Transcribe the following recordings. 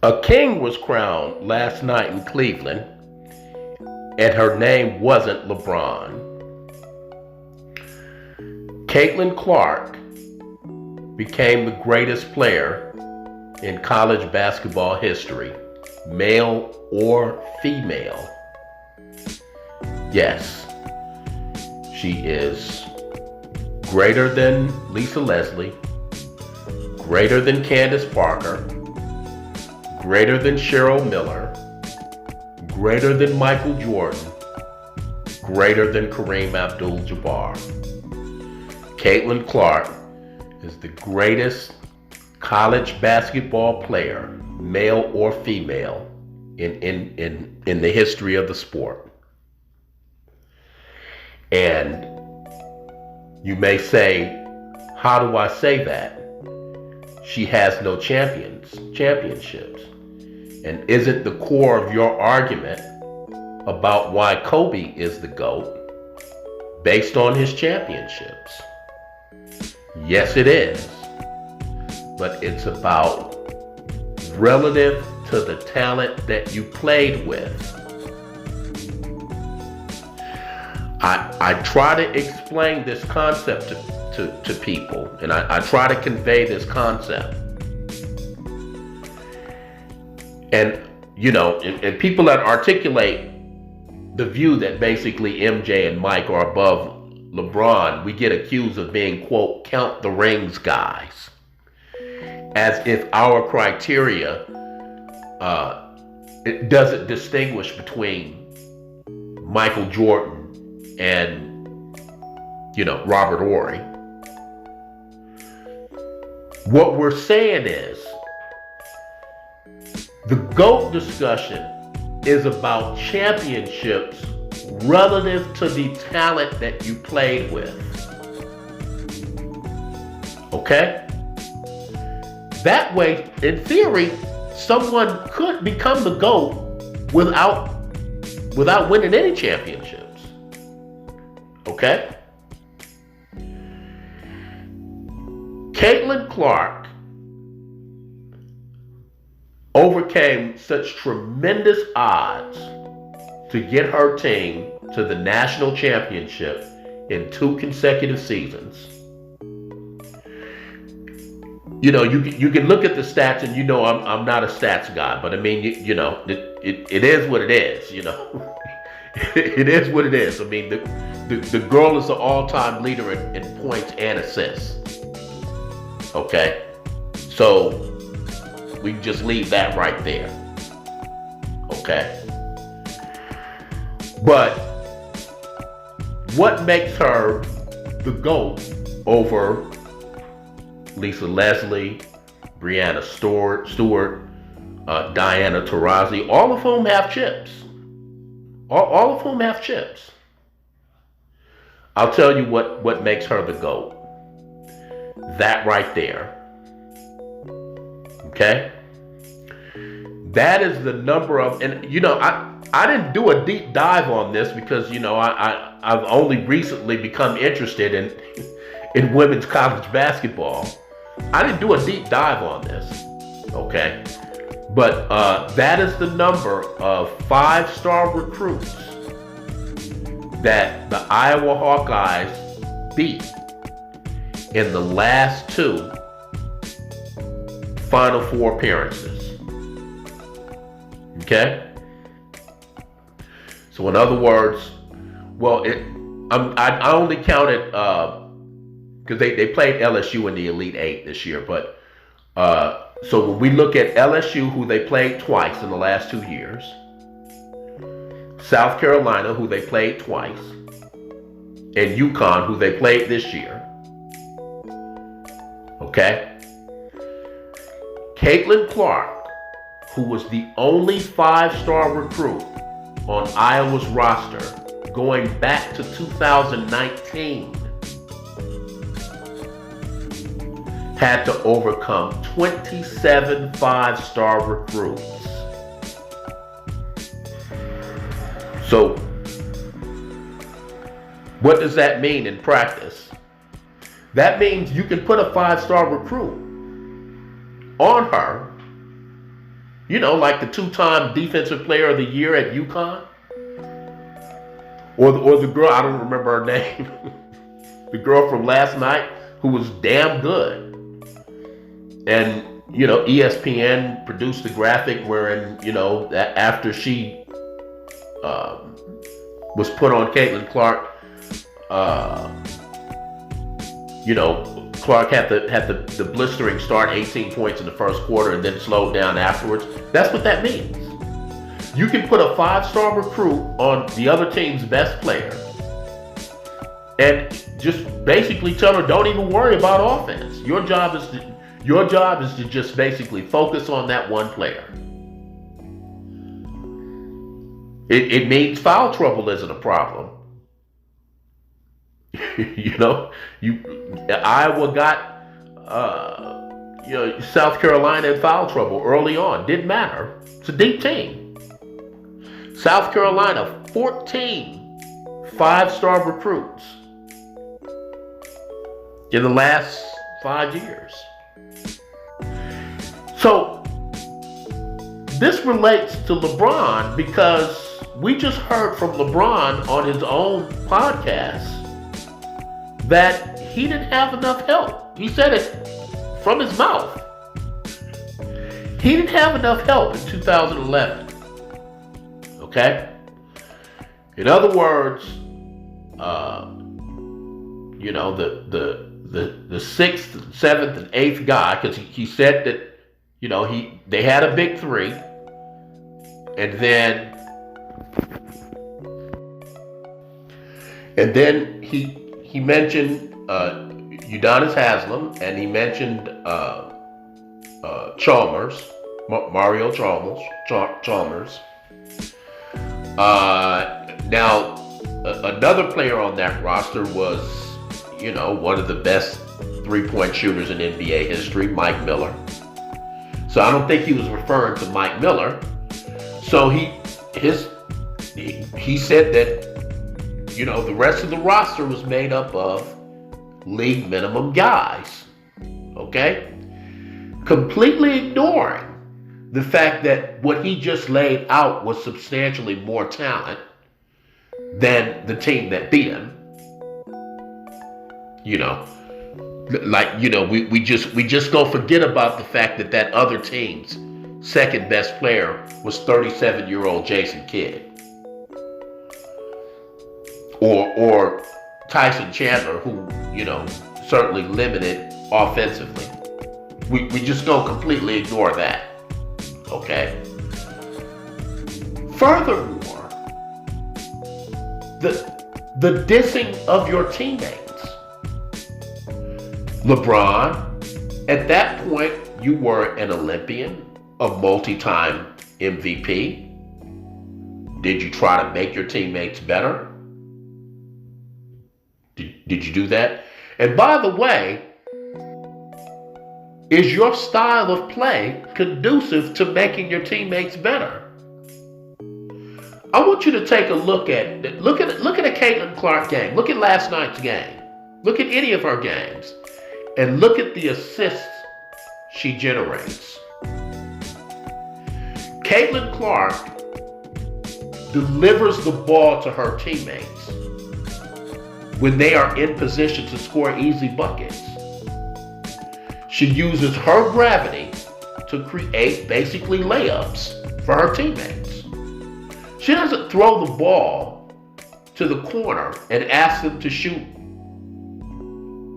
A king was crowned last night in Cleveland, and her name wasn't LeBron. Caitlin Clark became the greatest player in college basketball history, male or female. Yes, she is greater than Lisa Leslie, greater than Candace Parker, greater than Cheryl Miller, greater than Michael Jordan, greater than Kareem Abdul-Jabbar. Caitlin Clark is the greatest college basketball player, male or female, in the history of the sport. And you may say, how do I say that? She has no championships. And isn't the core of your argument about why Kobe is the GOAT based on his championships? Yes, it is. But it's about relative to the talent that you played with. I try to explain this concept to people, and I try to convey this concept. And, and people that articulate the view that basically MJ and Mike are above LeBron, we get accused of being, quote, count the rings guys. As if our criteria it doesn't distinguish between Michael Jordan and, Robert Horry. What we're saying is the GOAT discussion is about championships relative to the talent that you played with. Okay? That way, in theory, someone could become the GOAT without winning any championships. Okay? Caitlin Clark overcame such tremendous odds to get her team to the national championship in 2 consecutive seasons. You can look at the stats, and I'm not a stats guy, but I mean, it is what it is. It is what it is. I mean, the girl is the all-time leader in points and assists. Okay, so we can just leave that right there. Okay, but what makes her the GOAT over Lisa Leslie, Breanna Stewart, Diana Taurasi, all of whom have chips. All of whom have chips. I'll tell you what makes her the GOAT. That right there. Okay? That is the number of, and I didn't do a deep dive on this because, I've only recently become interested in women's college basketball. I didn't do a deep dive on this, okay? But that is the number of 5-star recruits that the Iowa Hawkeyes beat in the last 2 Final Four appearances. Okay? So in other words, I only counted because they played LSU in the Elite Eight this year. But so when we look at LSU, who they played twice in the last 2 years, South Carolina, who they played twice, and UConn, who they played this year. Okay? Caitlin Clark, who was the only 5-star recruit on Iowa's roster going back to 2019, had to overcome 27 5-star recruits. So, what does that mean in practice? That means you can put a 5-star recruit on her like the two-time defensive player of the year at UConn, or the girl, I don't remember her name, the girl from last night who was damn good. And ESPN produced a graphic wherein that after she was put on Caitlin Clark, Clark had the blistering start, 18 points in the first quarter, and then slowed down afterwards. That's what that means. You can put a 5-star recruit on the other team's best player and just basically tell her, don't even worry about offense. Your job is to just basically focus on that one player. It means foul trouble isn't a problem. Iowa got South Carolina in foul trouble early on. Didn't matter. It's a deep team. South Carolina, 14 5-star recruits in the last 5 years. So this relates to LeBron because we just heard from LeBron on his own podcast that he didn't have enough help. He said it from his mouth. He didn't have enough help in 2011. Okay? In other words, the 6th, 7th, and 8th guy, because he said that, they had a big three, and then he mentioned Udonis Haslem, and he mentioned Chalmers, Mario Chalmers. Now, another player on that roster was, one of the best three-point shooters in NBA history, Mike Miller. So I don't think he was referring to Mike Miller. So he said that, the rest of the roster was made up of league minimum guys. Okay? Completely ignoring the fact that what he just laid out was substantially more talent than the team that beat him. We just don't forget about the fact that other team's second best player was 37-year-old Jason Kidd. Or Tyson Chandler, who, certainly limited offensively. We just don't completely ignore that. Okay? Furthermore, the dissing of your teammates. LeBron, at that point, you were an Olympian, a multi-time MVP. Did you try to make your teammates better? Did you do that? And by the way, is your style of play conducive to making your teammates better? I want you to take a look at a Caitlin Clark game. Look at last night's game. Look at any of her games. And look at the assists she generates. Caitlin Clark delivers the ball to her teammates when they are in position to score easy buckets. She uses her gravity to create basically layups for her teammates. She doesn't throw the ball to the corner and ask them to shoot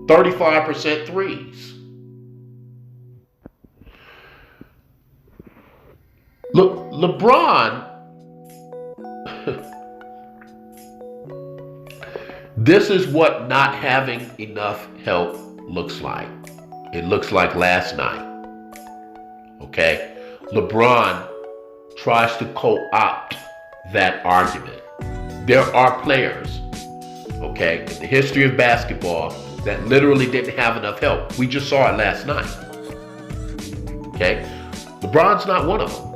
35% threes. Look, LeBron, this is what not having enough help looks like. It looks like last night. Okay? LeBron tries to co-opt that argument. There are players, okay, in the history of basketball that literally didn't have enough help. We just saw it last night. Okay? LeBron's not one of them.